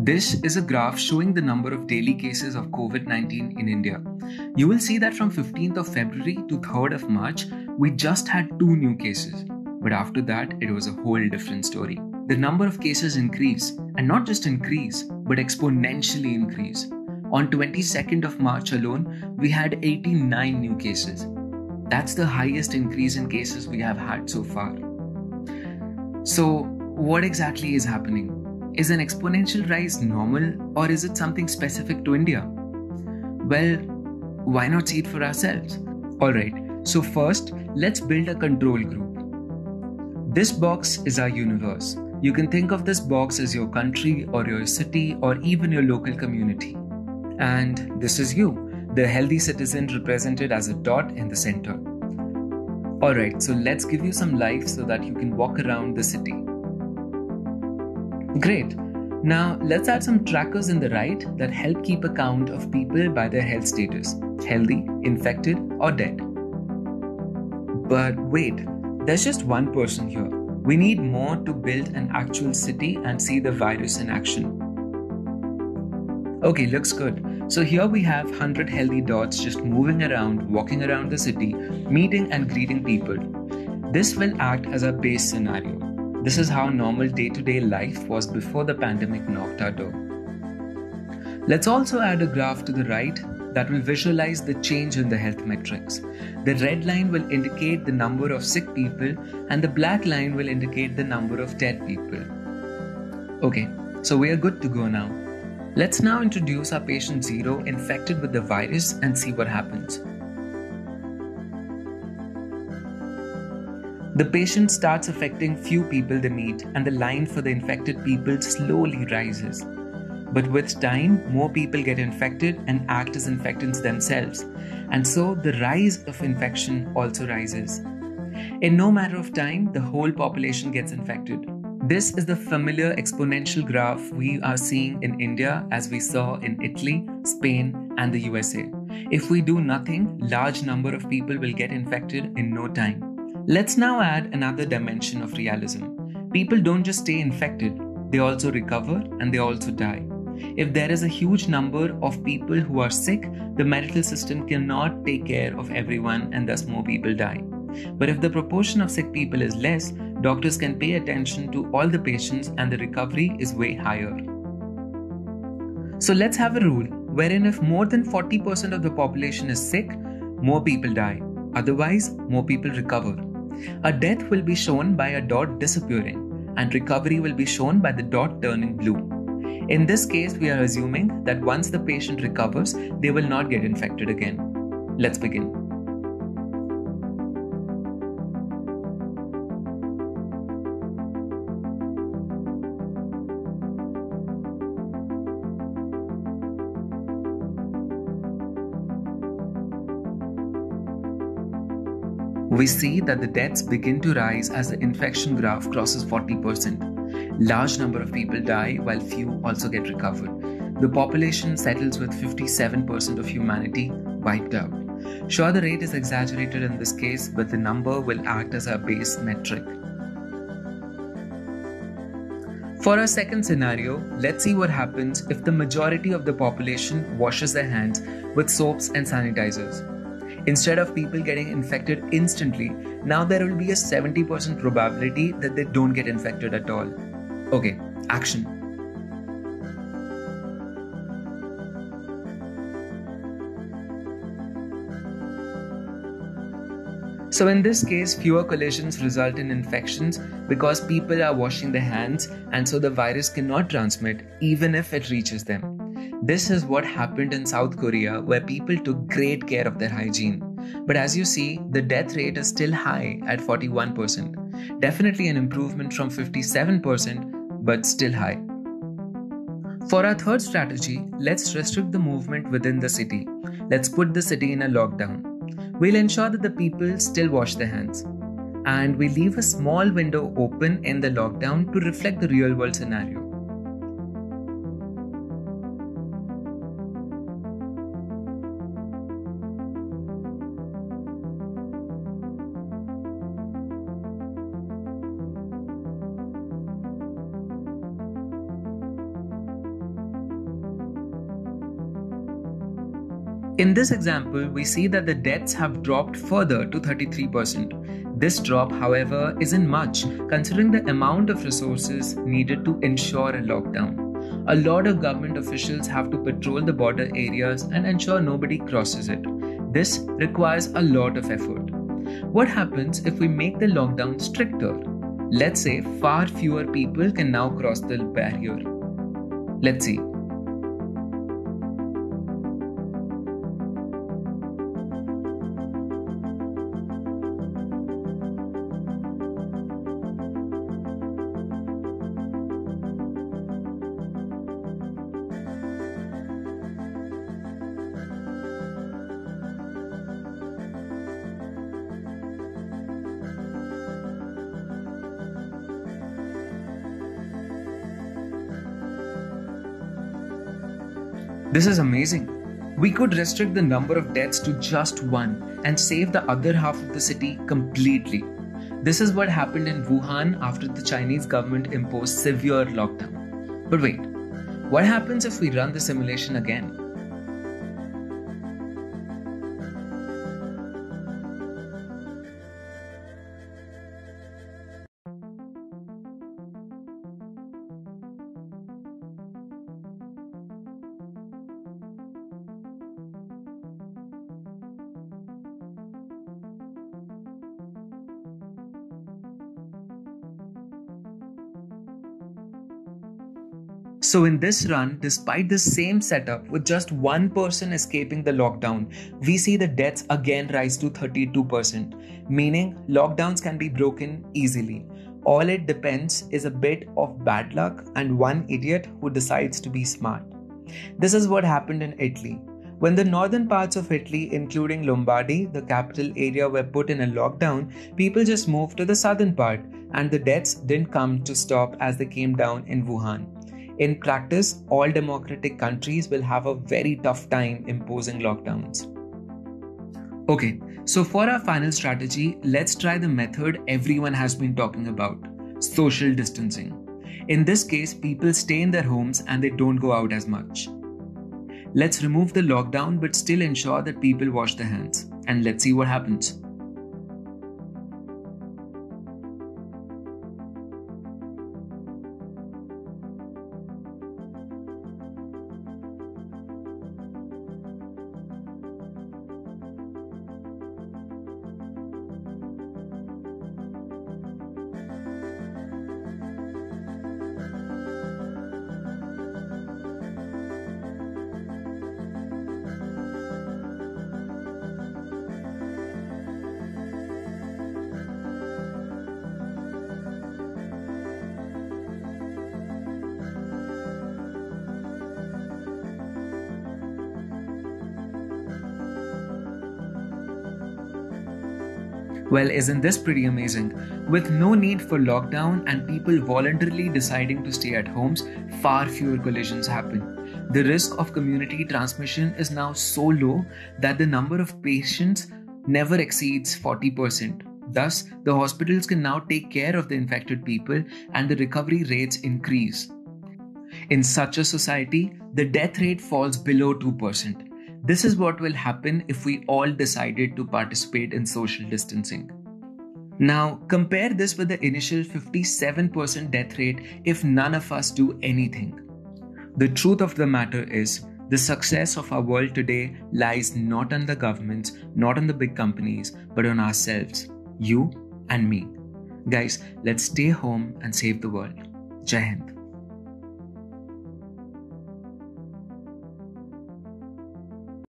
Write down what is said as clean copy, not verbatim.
This is a graph showing the number of daily cases of Covid-19 in India. You will see that from 15th of February to 3rd of March, we just had 2 new cases. But after that, it was a whole different story. The number of cases increase, and not just increase, but exponentially increase. On 22nd of March alone, we had 89 new cases. That's the highest increase in cases we have had so far. So, what exactly is happening? Is an exponential rise normal, or is it something specific to India? Well, why not see it for ourselves? Alright, so first, let's build a control group. This box is our universe. You can think of this box as your country or your city or even your local community. And this is you, the healthy citizen represented as a dot in the center. Alright, so let's give you some life so that you can walk around the city. Great. Now let's add some trackers in the right that help keep account of people by their health status, healthy, infected, or dead. But wait, there's just one person here. We need more to build an actual city and see the virus in action. Okay, looks good. So here we have 100 healthy dots just moving around, walking around the city, meeting and greeting people. This will act as a base scenario. This is how normal day-to-day life was before the pandemic knocked our door. Let's also add a graph to the right that will visualize the change in the health metrics. The red line will indicate the number of sick people and the black line will indicate the number of dead people. Okay, so we are good to go now. Let's now introduce our patient 0 infected with the virus and see what happens. The patient starts affecting few people they meet and the line for the infected people slowly rises. But with time, more people get infected and act as infectants themselves. And so the rise of infection also rises. In no matter of time, the whole population gets infected. This is the familiar exponential graph we are seeing in India as we saw in Italy, Spain, and the USA. If we do nothing, large number of people will get infected in no time. Let's now add another dimension of realism. People don't just stay infected, they also recover and they also die. If there is a huge number of people who are sick, the medical system cannot take care of everyone and thus more people die. But if the proportion of sick people is less, doctors can pay attention to all the patients and the recovery is way higher. So let's have a rule wherein if more than 40% of the population is sick, more people die. Otherwise, more people recover. A death will be shown by a dot disappearing and recovery will be shown by the dot turning blue. In this case, we are assuming that once the patient recovers, they will not get infected again. Let's begin. We see that the deaths begin to rise as the infection graph crosses 40%. Large number of people die while few also get recovered. The population settles with 57% of humanity wiped out. Sure, the rate is exaggerated in this case, but the number will act as our base metric. For our second scenario, let's see what happens if the majority of the population washes their hands with soaps and sanitizers. Instead of people getting infected instantly, now there will be a 70% probability that they don't get infected at all. Okay, action. So in this case, fewer collisions result in infections because people are washing their hands and so the virus cannot transmit even if it reaches them. This is what happened in South Korea where people took great care of their hygiene. But as you see, the death rate is still high at 41%. Definitely an improvement from 57%, but still high. For our third strategy, let's restrict the movement within the city. Let's put the city in a lockdown. We'll ensure that the people still wash their hands. And we leave a small window open in the lockdown to reflect the real world scenario. In this example, we see that the deaths have dropped further to 33%. This drop, however, isn't much considering the amount of resources needed to ensure a lockdown. A lot of government officials have to patrol the border areas and ensure nobody crosses it. This requires a lot of effort. What happens if we make the lockdown stricter? Let's say far fewer people can now cross the barrier. Let's see. This is amazing. We could restrict the number of deaths to just one and save the other half of the city completely. This is what happened in Wuhan after the Chinese government imposed severe lockdown. But wait, what happens if we run the simulation again? So in this run, despite the same setup with just one person escaping the lockdown, we see the deaths again rise to 32%, meaning lockdowns can be broken easily. All it depends is a bit of bad luck and one idiot who decides to be smart. This is what happened in Italy. When the northern parts of Italy, including Lombardy, the capital area, were put in a lockdown, people just moved to the southern part, and the deaths didn't come to stop as they came down in Wuhan. In practice, all democratic countries will have a very tough time imposing lockdowns. Okay, so for our final strategy, let's try the method everyone has been talking about: social distancing. In this case, people stay in their homes and they don't go out as much. Let's remove the lockdown but still ensure that people wash their hands. And let's see what happens. Well, isn't this pretty amazing? With no need for lockdown and people voluntarily deciding to stay at homes, far fewer collisions happen. The risk of community transmission is now so low that the number of patients never exceeds 40%. Thus, the hospitals can now take care of the infected people and the recovery rates increase. In such a society, the death rate falls below 2%. This is what will happen if we all decided to participate in social distancing. Now, compare this with the initial 57% death rate if none of us do anything. The truth of the matter is, the success of our world today lies not on the governments, not on the big companies, but on ourselves, you and me. Guys, let's stay home and save the world. Jai Hind.